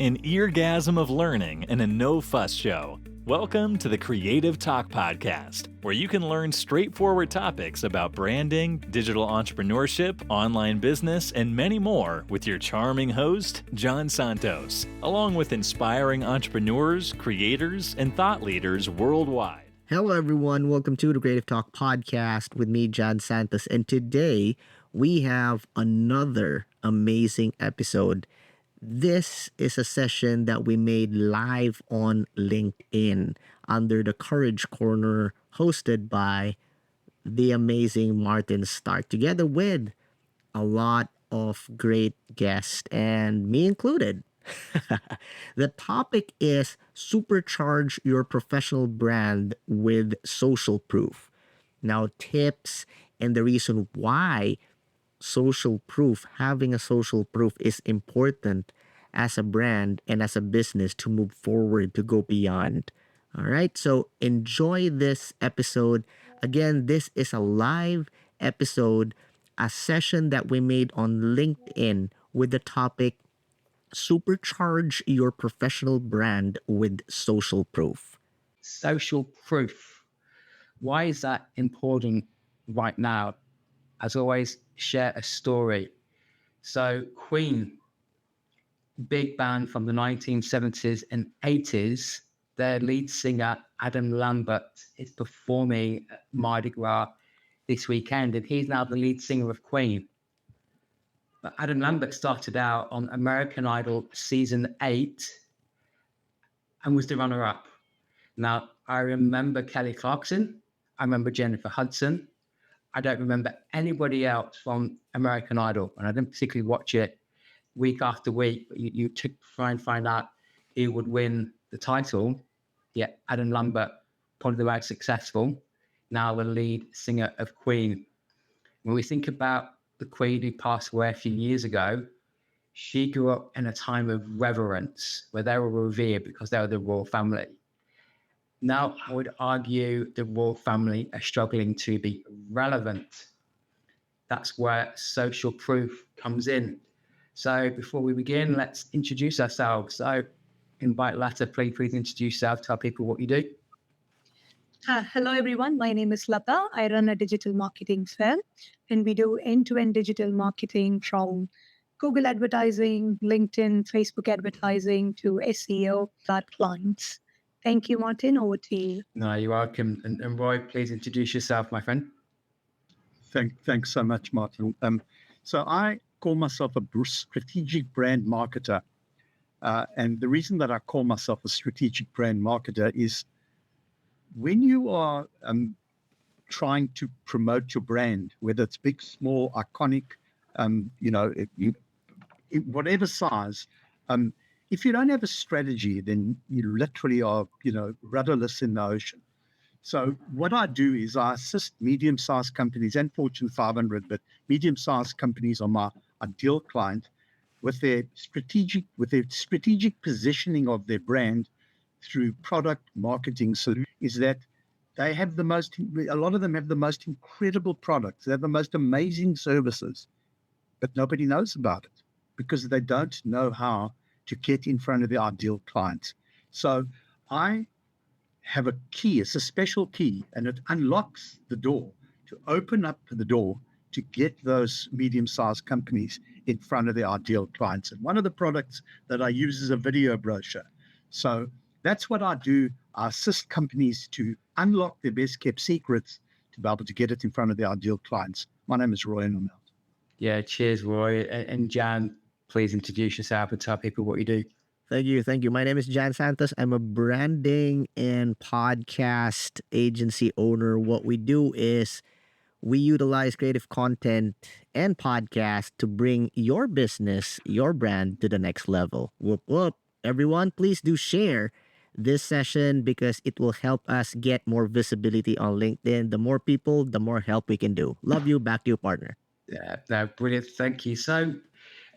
an eargasm of learning and a no-fuss show. Welcome to the Creative Talk Podcast, where you can learn straightforward topics about branding, digital entrepreneurship, online business, and many more with your charming host, John Santos, along with inspiring entrepreneurs, creators, and thought leaders worldwide. Hello, everyone. Welcome to the Creative Talk Podcast with me, John Santos. And today we have another amazing episode. This is a session that we made live on LinkedIn under the Courage Corner, hosted by the amazing Martin Stark, together with a lot of great guests, and me included. The topic is supercharge your professional brand with social proof. Now, tips and the reason why social proof, having a social proof is important as a brand and as a business to move forward, to go beyond. All right, so enjoy this episode. Again, this is a live episode, a session that we made on LinkedIn with the topic supercharge your professional brand with social proof. Social proof. Why is that important right now? As always, share a story. So Queen, big band from the 1970s and 80s, their lead singer, Adam Lambert, is performing at Mardi Gras this weekend, and he's now the lead singer of Queen. But Adam Lambert started out on American Idol season 8 and was the runner-up. Now, I remember Kelly Clarkson. I remember Jennifer Hudson. I don't remember anybody else from American Idol, and I didn't particularly watch it week after week. But you took try and find out who would win the title. Yet Adam Lambert, probably the most successful, now the lead singer of Queen. When we think about the Queen who passed away a few years ago, she grew up in a time of reverence where they were revered because they were the royal family. Now, I would argue the royal family are struggling to be relevant. That's where social proof comes in. So before we begin, let's introduce ourselves. So invite Lata, please introduce yourself, tell people what you do. Hello, everyone. My name is Lata. I run a digital marketing firm, and we do end-to-end digital marketing from Google advertising, LinkedIn, Facebook advertising to SEO for our clients. Thank you, Martin. Over to you. No, you're welcome. And Roy, please introduce yourself, my friend. Thanks so much, Martin. So I call myself a strategic brand marketer. And the reason that I call myself a strategic brand marketer is when you are trying to promote your brand, whether it's big, small, iconic, whatever size, if you don't have a strategy, then you literally are, rudderless in the ocean. So what I do is I assist medium-sized companies and Fortune 500, but medium-sized companies are my ideal client with their strategic positioning of their brand through product marketing solutions. Is that they have a lot of them have the most incredible products. They have the most amazing services, but nobody knows about it because they don't know how to get in front of the ideal clients. So I have a key, it's a special key, and it unlocks the door to open up the door to get those medium-sized companies in front of the ideal clients. And one of the products that I use is a video brochure. So that's what I do. I assist companies to unlock their best-kept secrets to be able to get it in front of the ideal clients. My name is Roy Normelt. Yeah, cheers, Roy. And Jan, please introduce yourself and tell people what you do. Thank you. My name is Jan Santos. I'm a branding and podcast agency owner. What we do is we utilize creative content and podcast to bring your business, your brand to the next level. Whoop, whoop. Everyone, please do share this session because it will help us get more visibility on LinkedIn. The more people, the more help we can do. Love you. Back to you, partner. Yeah, no, brilliant. Thank you. So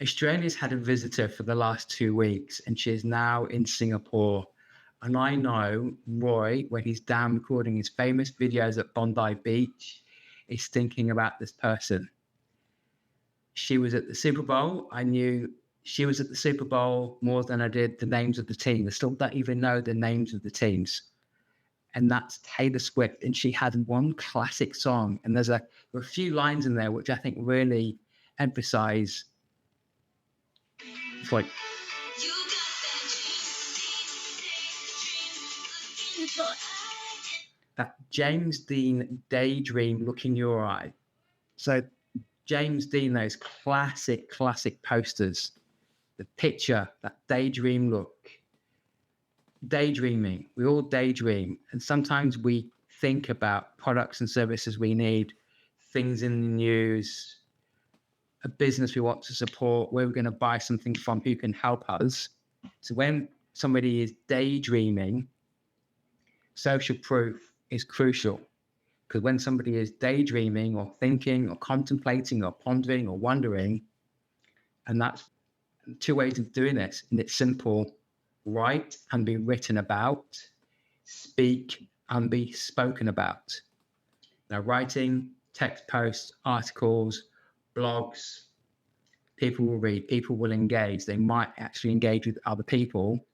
Australia's had a visitor for the last 2 weeks, and she is now in Singapore. And I know Roy, when he's down recording his famous videos at Bondi Beach, is thinking about this person. She was at the Super Bowl. I knew she was at the Super Bowl more than I did the names of the team. I still don't even know the names of the teams. And that's Taylor Swift. And she had one classic song. And there are a few lines in there which I think really emphasize. It's like, that James Dean daydream look in your eye. So James Dean, those classic posters, the picture, that daydream look. Daydreaming, we all daydream. And sometimes we think about products and services we need, things in the news, a business we want to support, where we're going to buy something from, who can help us. So when somebody is daydreaming, social proof is crucial, because when somebody is daydreaming or thinking or contemplating or pondering or wondering, and that's two ways of doing this, and it's simple: write and be written about, speak and be spoken about. Now, writing, text posts, articles, blogs, people will read, people will engage. They might actually engage with other people.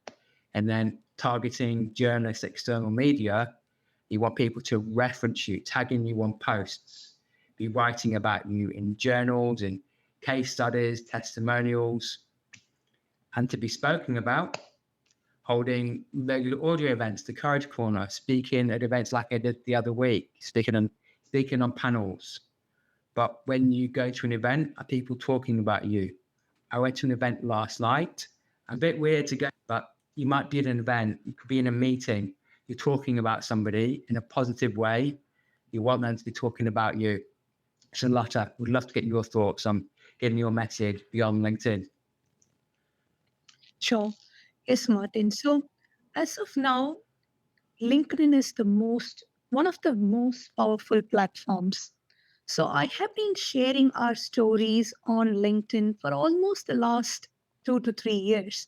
And then targeting journalists, external media, you want people to reference you, tagging you on posts, be writing about you in journals, in case studies, testimonials, and to be spoken about, holding regular audio events, the Courage Corner, speaking at events like I did the other week, speaking on panels. But when you go to an event, are people talking about you? I went to an event last night, a bit weird to go, but you might be at an event, you could be in a meeting, you're talking about somebody in a positive way, you want them to be talking about you. So Lotta, would love to get your thoughts on getting your message beyond LinkedIn. Sure. Yes, Martin. So as of now, LinkedIn is one of the most powerful platforms. So I have been sharing our stories on LinkedIn for almost the last 2 to 3 years.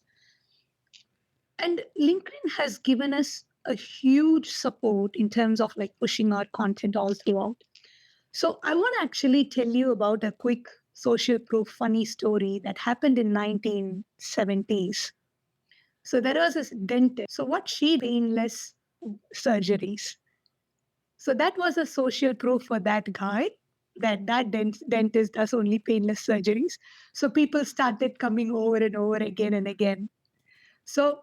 And LinkedIn has given us a huge support in terms of like pushing our content all throughout. So I want to actually tell you about a quick social proof funny story that happened in 1970s. So there was this dentist. So what she painless surgeries. So that was a social proof for that guy, that dentist does only painless surgeries. So people started coming over and over again and again. So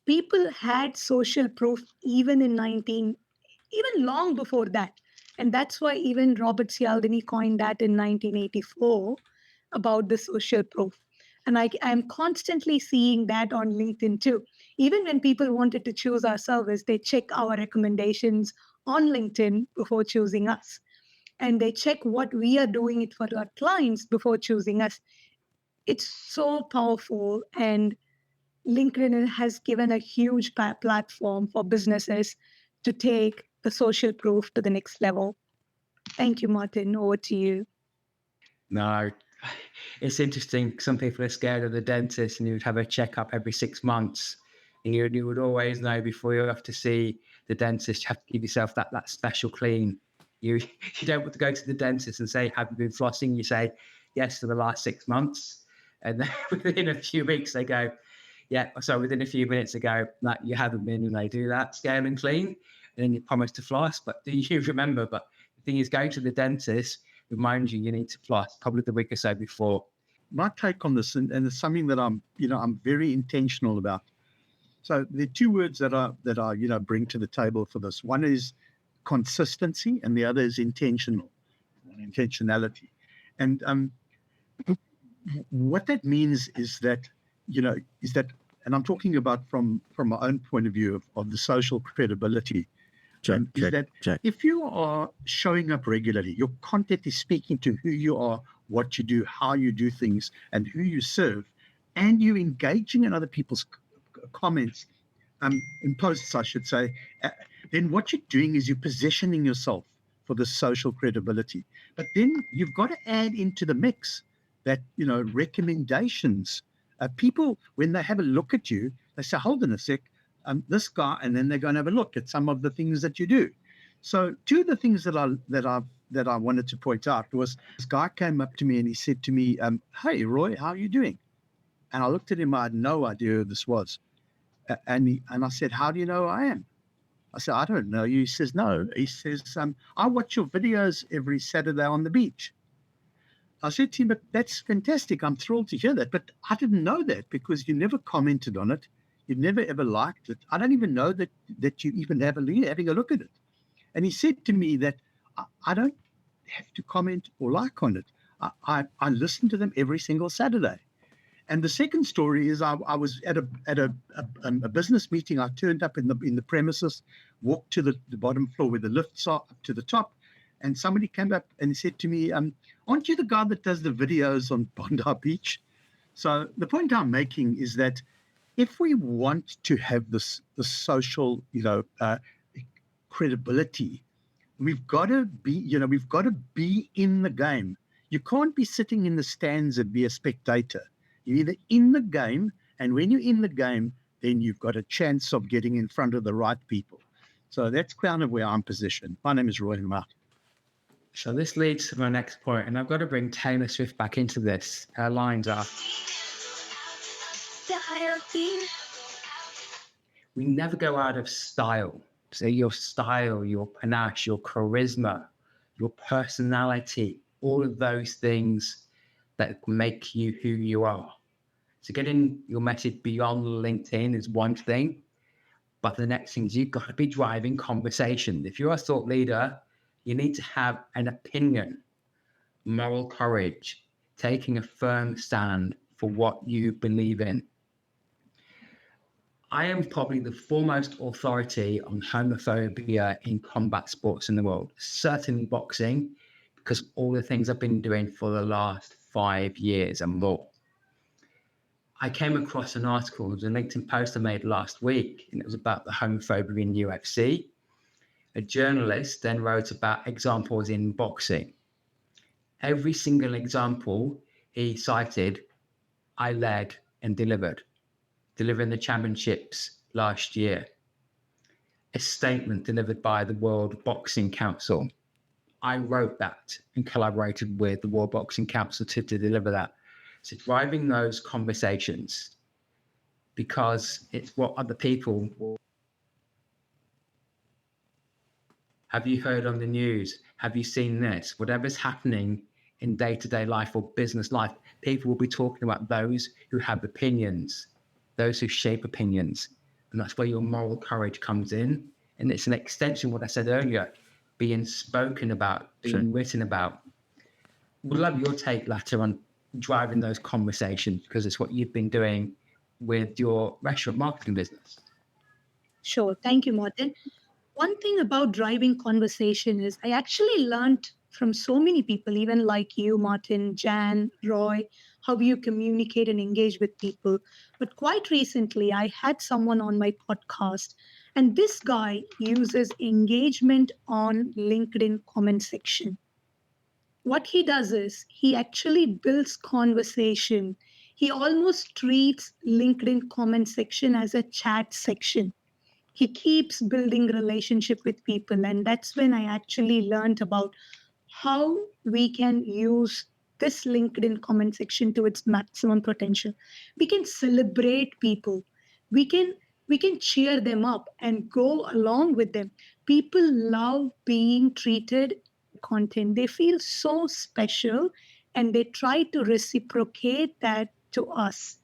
people had social proof even even long before that. And that's why even Robert Cialdini coined that in 1984 about the social proof. And I am constantly seeing that on LinkedIn too. Even when people wanted to choose our service, they check our recommendations on LinkedIn before choosing us. And they check what we are doing it for our clients before choosing us. It's so powerful. And LinkedIn has given a huge platform for businesses to take the social proof to the next level. Thank you, Martin. Over to you. No, it's interesting. Some people are scared of the dentist, and you would have a checkup every 6 months. And you would always know before you have to see the dentist, you have to give yourself that special clean. You don't want to go to the dentist and say, have you been flossing? You say, yes, for the last 6 months. And then within a few weeks, they go, yeah, so within a few minutes ago, that you haven't been, and they do that, scale and clean, and then you promise to floss. But do you remember? But the thing is, going to the dentist reminds you need to floss probably the week or so before. My take on this, and it's something that I'm very intentional about. So there are two words that I bring to the table for this. One is consistency, and the other is intentionality. And what that means is that, and I'm talking about from my own point of view of the social credibility, if you are showing up regularly, your content is speaking to who you are, what you do, how you do things, and who you serve, and you're engaging in other people's comments, in posts, I should say, then what you're doing is you're positioning yourself for the social credibility. But then you've got to add into the mix that, recommendations. People, when they have a look at you, they say, hold on a sec, this guy, and then they're going to have a look at some of the things that you do. So two of the things that I wanted to point out was, this guy came up to me and he said to me, hey, Roy, how are you doing? And I looked at him, I had no idea who this was. And I said, how do you know who I am? I said, I don't know you. He says, no. He says, I watch your videos every Saturday on the beach. I said to him, but that's fantastic. I'm thrilled to hear that. But I didn't know that because you never commented on it. You never ever liked it. I don't even know that you even having a look at it. And he said to me that I don't have to comment or like on it. I listen to them every single Saturday. And the second story is I was at a business meeting. I turned up in the premises, walked to the bottom floor where the lifts are up to the top, and somebody came up and said to me, aren't you the guy that does the videos on Bondi Beach? So the point I'm making is that if we want to have the social, credibility, we've got to be in the game. You can't be sitting in the stands and be a spectator. You're either in the game, and when you're in the game, then you've got a chance of getting in front of the right people. So that's kind of where I'm positioned. My name is Roy Mark. So this leads to my next point, and I've got to bring Taylor Swift back into this. Her lines are, we never go out of style. So your style, your panache, your charisma, your personality, all of those things that make you who you are. So getting your message beyond LinkedIn is one thing, but the next thing is you've got to be driving conversation. If you're a thought leader, you need to have an opinion, moral courage, taking a firm stand for what you believe in. I am probably the foremost authority on homophobia in combat sports in the world, certainly boxing, because all the things I've been doing for the last 5 years and more. I came across an article, it was a LinkedIn post I made last week, and it was about the homophobia in UFC. A journalist then wrote about examples in boxing. Every single example he cited, I led and delivering the championships last year. A statement delivered by the World Boxing Council. I wrote that and collaborated with the World Boxing Council to deliver that. So driving those conversations, because it's what other people will. Have you heard on the news? Have you seen this? Whatever's happening in day-to-day life or business life, people will be talking about those who have opinions, those who shape opinions. And that's where your moral courage comes in. And it's an extension of what I said earlier, being spoken about, being written about. We'd love your take later on driving those conversations, because it's what you've been doing with your restaurant marketing business. Sure. Thank you, Martin. One thing about driving conversation is I actually learned from so many people, even like you, Martin, Jan, Roy, how you communicate and engage with people. But quite recently, I had someone on my podcast, and this guy uses engagement on LinkedIn comment section. What he does is he actually builds conversation. He almost treats LinkedIn comment section as a chat section. He keeps building relationship with people. And that's when I actually learned about how we can use this LinkedIn comment section to its maximum potential. We can celebrate people. We can cheer them up and go along with them. People love being treated content. They feel so special and they try to reciprocate that to us.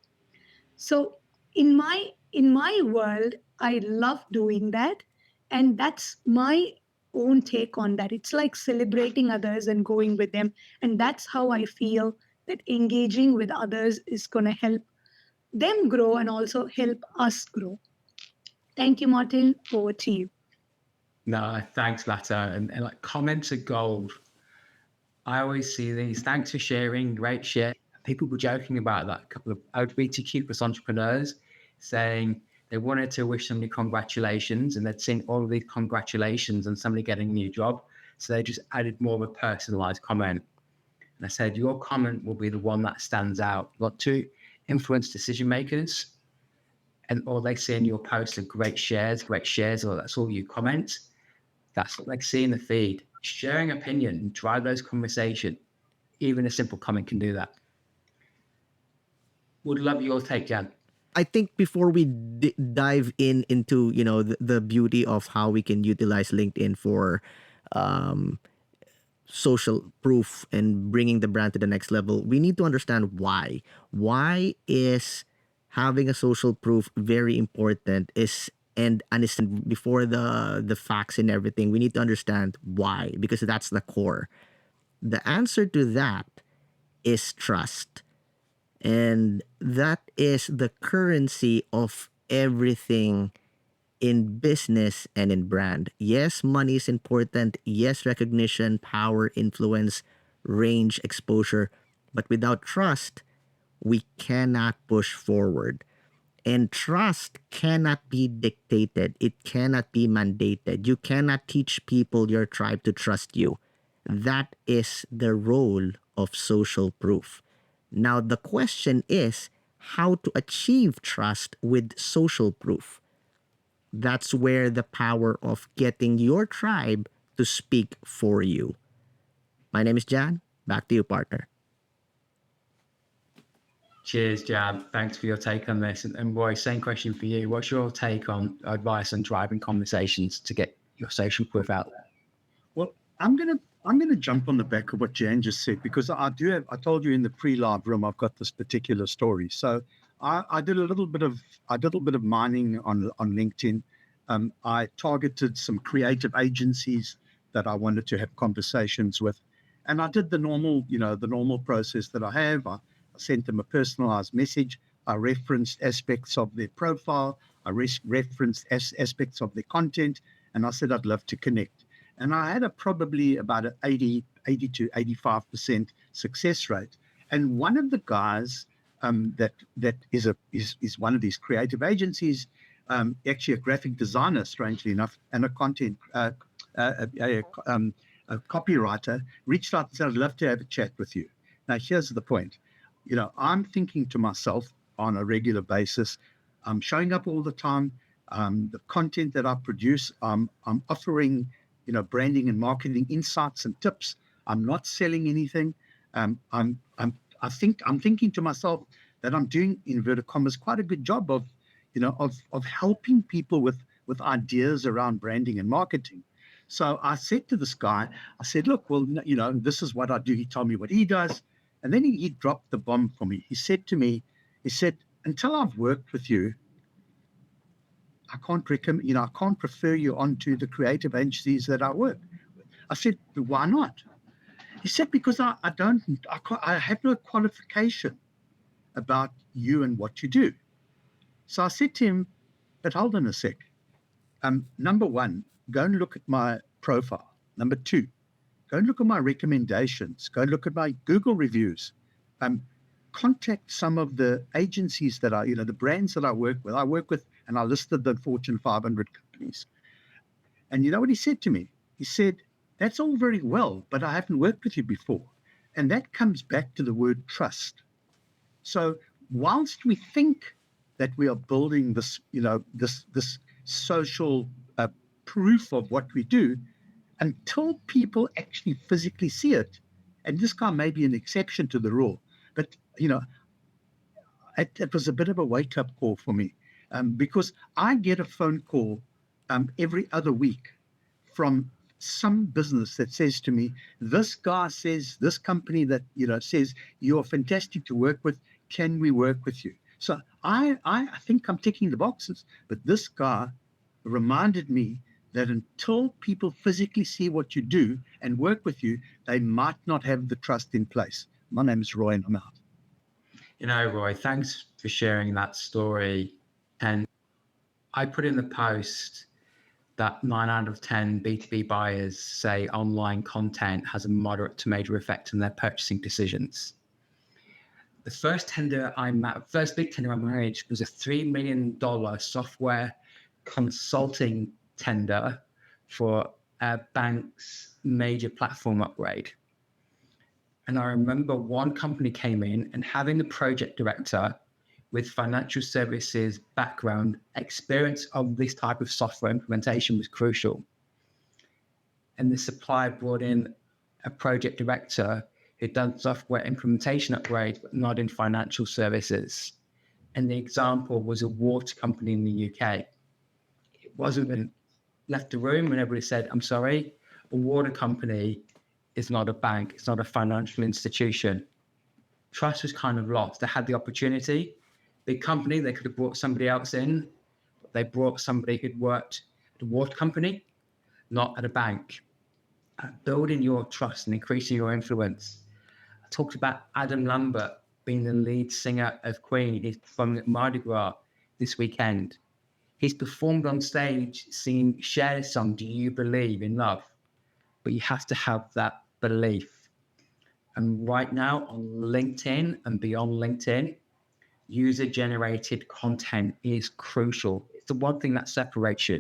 So in my world, I love doing that. And that's my own take on that. It's like celebrating others and going with them. And that's how I feel that engaging with others is going to help them grow and also help us grow. Thank you, Martin. Over to you. No, thanks, Lata. And like comments are gold. I always see these. Thanks for sharing. Great share. People were joking about that. A couple of LGBTQ plus entrepreneurs saying they wanted to wish somebody congratulations, and they'd seen all of these congratulations and somebody getting a new job. So they just added more of a personalized comment. And I said, your comment will be the one that stands out. You want to influence decision makers, and all they see in your posts are great shares, or that's all you comment. That's what they see in the feed. Sharing opinion, drive those conversations. Even a simple comment can do that. Would love your take, Jan. I think before we dive into the beauty of how we can utilize LinkedIn for um, social proof and bringing the brand to the next level, we need to understand why. Why is having a social proof very important? And understand before the facts and everything. We need to understand why, because that's the core. The answer to that is trust. And that is the currency of everything in business and in brand. Yes, money is important. Yes, recognition, power, influence, range, exposure. But without trust, we cannot push forward. And trust cannot be dictated, it cannot be mandated. You cannot teach people, your tribe, to trust you. That is the role of social proof. Now, the question is how to achieve trust with social proof. That's where the power of getting your tribe to speak for you. My name is Jan. Back to you, partner. Cheers, Jan. Thanks for your take on this. And Roy, same question for you. What's your take on advice on driving conversations to get your social proof out there? Well, I'm gonna jump on the back of what Jan just said, because I told you in the pre-live room I've got this particular story. So I did a little bit of mining on LinkedIn. I targeted some creative agencies that I wanted to have conversations with, and I did the normal process that I have. I sent them a personalized message. I referenced aspects of their profile. I referenced aspects of their content, and I said I'd love to connect. And I had probably about an 80 to 85% success rate. And one of the guys that is one of these creative agencies, actually a graphic designer, strangely enough, and a content a copywriter, reached out and said, "I'd love to have a chat with you." Now, here's the point. I'm thinking to myself on a regular basis, I'm showing up all the time. The content that I produce, I'm offering, branding and marketing insights and tips. I'm not selling anything. I'm thinking to myself that I'm doing, inverted commas, quite a good job of helping people with ideas around branding and marketing. So I said to this guy, I said, "Look, well, this is what I do." He told me what he does. And then he dropped the bomb for me. He said to me, "Until I've worked with you, I can't recommend, I can't refer you onto the creative agencies that I work with." I said, "Why not?" He said, "Because I have no qualification about you and what you do." So I said to him, "But hold on a sec. Number one, go and look at my profile. Number two, go and look at my recommendations. Go and look at my Google reviews. Contact some of the agencies that the brands that I work with. I work with," and I listed the Fortune 500 companies. And you know what he said to me? He said, "That's all very well, but I haven't worked with you before." And that comes back to the word trust. So whilst we think that we are building this, this social proof of what we do, until people actually physically see it, and this guy may be an exception to the rule, but it was a bit of a wake-up call for me, because I get a phone call every other week from some business that says to me, "This guy says, this company that says you're fantastic to work with, can we work with you?" So I think I'm ticking the boxes, but this guy reminded me that until people physically see what you do and work with you, they might not have the trust in place. My name is Roy, and I'm out. Roy, thanks for sharing that story. And I put in the post that 9 out of 10 B2B buyers say online content has a moderate to major effect on their purchasing decisions. The first big tender I managed was a $3 million software consulting tender for a bank's major platform upgrade. And I remember one company came in, and having the project director with financial services background experience of this type of software implementation was crucial. And the supplier brought in a project director who'd done software implementation upgrades, but not in financial services. And the example was a water company in the UK. It wasn't been left the room and everybody said, I'm sorry, a water company is not a bank, it's not a financial institution. Trust was kind of lost. They had the opportunity. Big company, they could have brought somebody else in, but they brought somebody who'd worked at a water company, not at a bank. Building your trust and increasing your influence. I talked about Adam Lambert being the lead singer of Queen. He's performing at Mardi Gras this weekend. He's performed on stage singing, share the song, Do You Believe in Love? But you have to have that belief. And right now on LinkedIn and beyond LinkedIn, user-generated content is crucial. It's the one thing that separates you.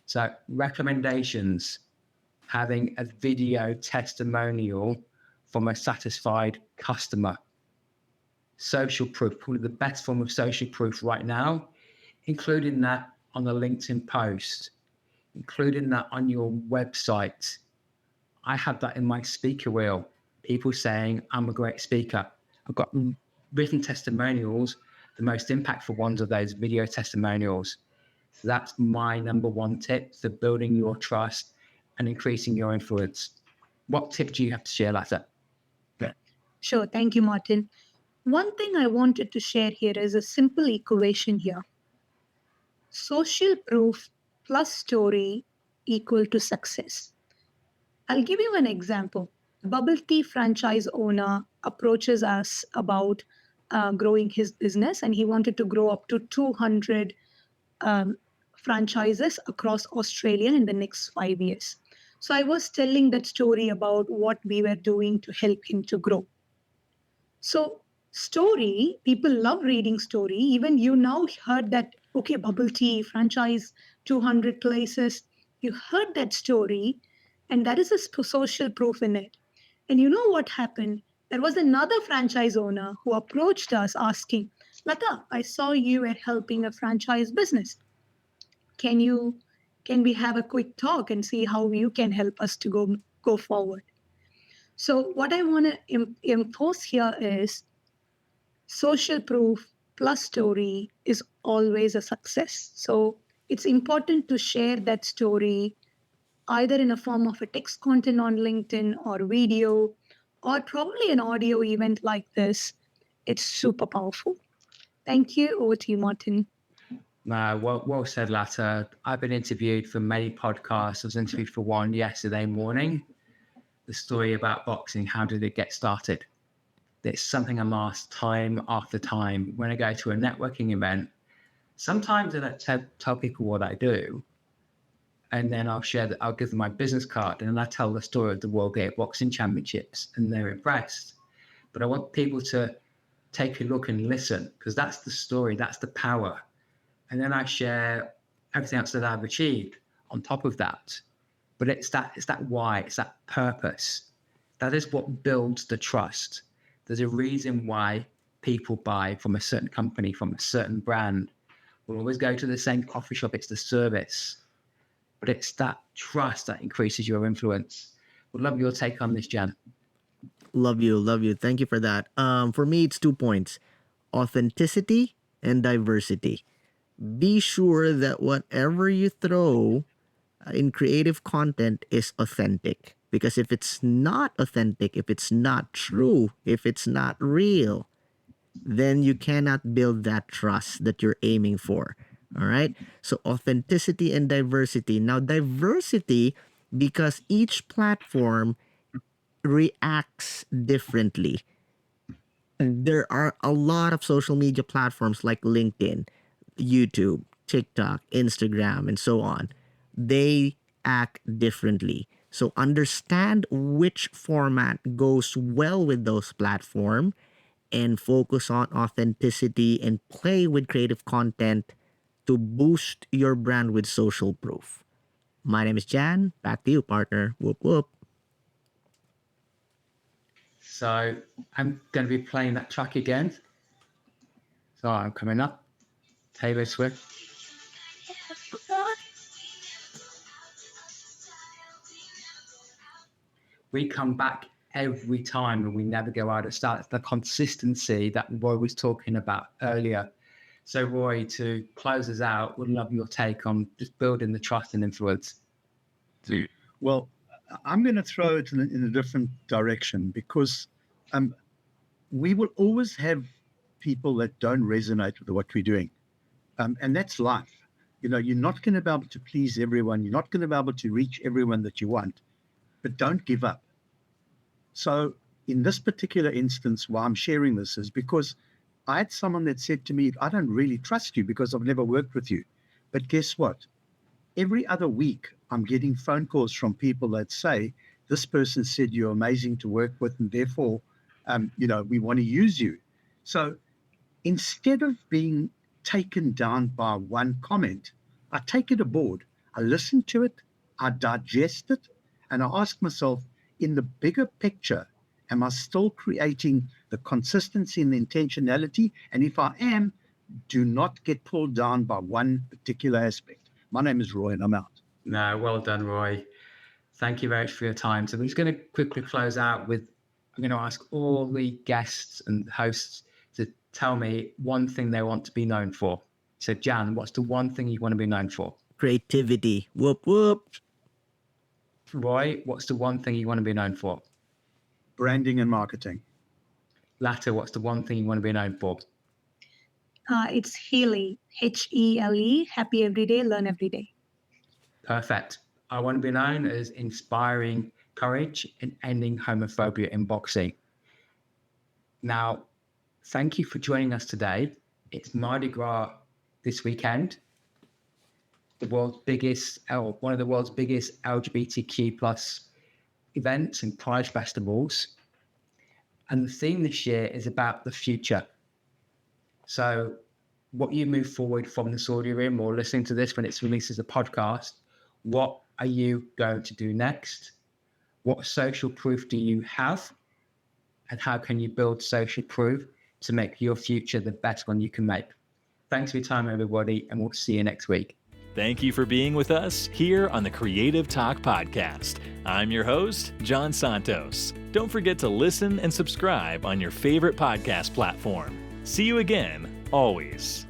So recommendations, having a video testimonial from a satisfied customer. Social proof, probably the best form of social proof right now, including that on a LinkedIn post, including that on your website. I have that in my speaker reel. People saying, I'm a great speaker. I've got written testimonials. The most impactful ones are those video testimonials. So that's my number one tip for building your trust and increasing your influence. What tip do you have to share, Lata? Sure. Thank you, Martin. One thing I wanted to share here is a simple equation here. Social proof plus story equal to success. I'll give you an example. Bubble tea franchise owner approaches us about growing his business, and he wanted to grow up to 200 franchises across Australia in the next 5 years. So I was telling that story about what we were doing to help him to grow. So story, people love reading story. Even you now heard that, okay, bubble tea franchise, 200 places. You heard that story, and that is a social proof in it. And you know what happened? There was another franchise owner who approached us asking, Lata, I saw you were helping a franchise business. Can we have a quick talk and see how you can help us to go forward? So what I want to impose here is social proof plus story is always a success. So it's important to share that story either in a form of a text content on LinkedIn or video, or probably an audio event like this. It's super powerful. Thank you. Over to you, Martin. Well said, Lata. I've been interviewed for many podcasts. I was interviewed for one yesterday morning. The story about boxing, how did it get started? It's something I'm asked time after time. When I go to a networking event, sometimes I don't tell people what I do. And then I'll give them my business card, and then I tell the story of the World Gate Boxing Championships, and they're impressed. But I want people to take a look and listen, because that's the story, that's the power. And then I share everything else that I've achieved on top of that. But it's that why, it's that purpose. That is what builds the trust. There's a reason why people buy from a certain company, from a certain brand. We'll always go to the same coffee shop, it's the service. But it's that trust that increases your influence. Would love your take on this, Jan. Love you. Thank you for that. For me, it's 2 points: authenticity and diversity. Be sure that whatever you throw in creative content is authentic. Because if it's not authentic, if it's not true, if it's not real, then you cannot build that trust that you're aiming for. All right. So authenticity and diversity. Now, diversity, because each platform reacts differently. There are a lot of social media platforms like LinkedIn, YouTube, TikTok, Instagram, and so on. They act differently. So understand which format goes well with those platforms and focus on authenticity and play with creative content to boost your brand with social proof. My name is Jan. Back to you, partner. Whoop, whoop. So I'm going to be playing that track again. So I'm coming up. Taylor Swift. We come back every time and we never go out of start. It's the consistency that Roy was talking about earlier. So Roy, to close us out, would love your take on just building the trust and influence. Well, I'm going to throw it in a different direction because we will always have people that don't resonate with what we're doing. And that's life. You're not going to be able to please everyone. You're not going to be able to reach everyone that you want, but don't give up. So in this particular instance, why I'm sharing this is because I had someone that said to me, I don't really trust you because I've never worked with you. But guess what? Every other week, I'm getting phone calls from people that say, this person said you're amazing to work with, and therefore, we want to use you. So instead of being taken down by one comment, I take it aboard. I listen to it, I digest it, and I ask myself, in the bigger picture, am I still creating the consistency and the intentionality? And if I am, do not get pulled down by one particular aspect. My name is Roy, and I'm out. No, well done, Roy. Thank you very much for your time. So I'm just going to quickly close out with, I'm going to ask all the guests and hosts to tell me one thing they want to be known for. So Jan, what's the one thing you want to be known for? Creativity. Whoop, whoop. Roy, what's the one thing you want to be known for? Branding and marketing. Latta, what's the one thing you want to be known for? It's Hele, Hele, happy every day, learn every day. Perfect. I want to be known as inspiring courage and ending homophobia in boxing. Now, thank you for joining us today. It's Mardi Gras this weekend, one of the world's biggest LGBTQ plus events and pride festivals. And the theme this year is about the future. So what you move forward from this audio room or listening to this when it's released as a podcast, what are you going to do next? What social proof do you have? And how can you build social proof to make your future the best one you can make? Thanks for your time, everybody, and we'll see you next week. Thank you for being with us here on the Creative Talk Podcast. I'm your host, John Santos. Don't forget to listen and subscribe on your favorite podcast platform. See you again, always.